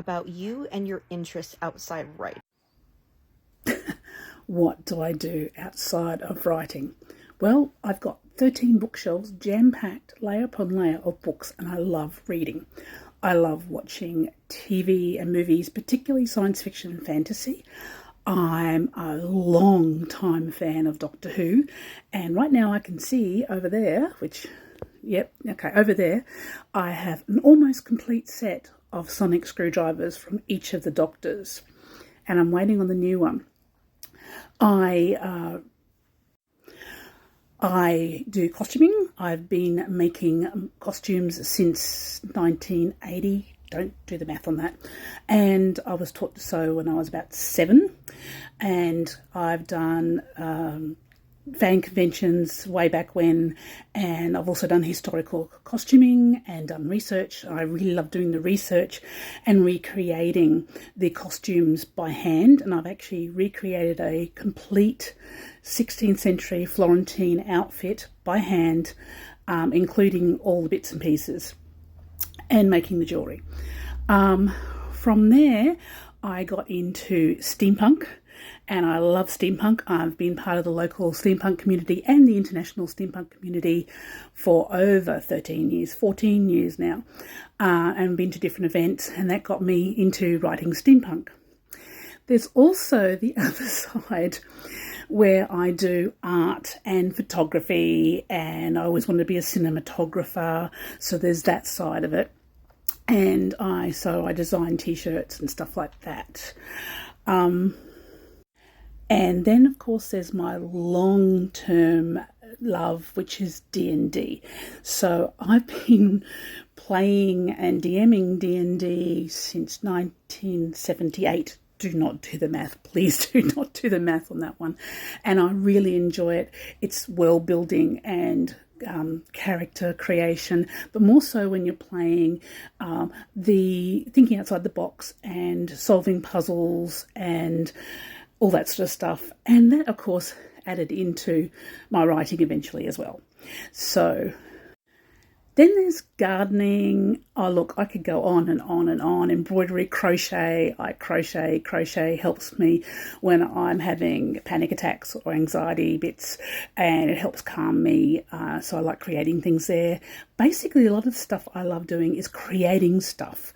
about you and your interests outside writing. What do I do outside of writing? Well, I've got 13 bookshelves jam-packed, layer upon layer of books, and I love reading. I love watching TV and movies, particularly science fiction and fantasy. I'm a long time fan of Doctor Who, and right now I can see over there, over there, I have an almost complete set of sonic screwdrivers from each of the Doctors, and I'm waiting on the new one. I do costuming. I've been making costumes since 1980. Don't do the math on that. And I was taught to sew when I was about 7. And I've done fan conventions way back when, and I've also done historical costuming and done research. I really love doing the research and recreating the costumes by hand, and I've actually recreated a complete 16th century Florentine outfit by hand, including all the bits and pieces, and making the jewellery. From there I got into steampunk, and I love steampunk. I've been part of the local steampunk community and the international steampunk community for over 13 years, 14 years now, and been to different events, and that got me into writing steampunk. There's also the other side where I do art and photography, and I always wanted to be a cinematographer, so there's that side of it. And I design t-shirts and stuff like that. And then, of course, there's my long-term love, which is D&D. So I've been playing and DMing D&D since 1978. Do not do the math. Please do not do the math on that one. And I really enjoy it. It's world building and character creation, but more so when you're playing the thinking outside the box and solving puzzles and all that sort of stuff. And that, of course, added into my writing eventually as well. So then there's gardening. Oh, look, I could go on and on and on. Embroidery, crochet. Crochet helps me when I'm having panic attacks or anxiety bits, and it helps calm me. So I like creating things there. Basically, a lot of the stuff I love doing is creating stuff.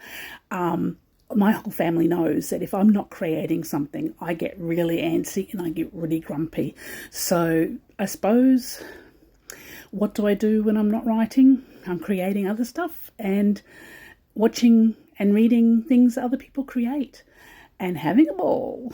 My whole family knows that if I'm not creating something, I get really antsy and I get really grumpy. So I suppose, what do I do when I'm not writing? I'm creating other stuff and watching and reading things other people create and having a ball.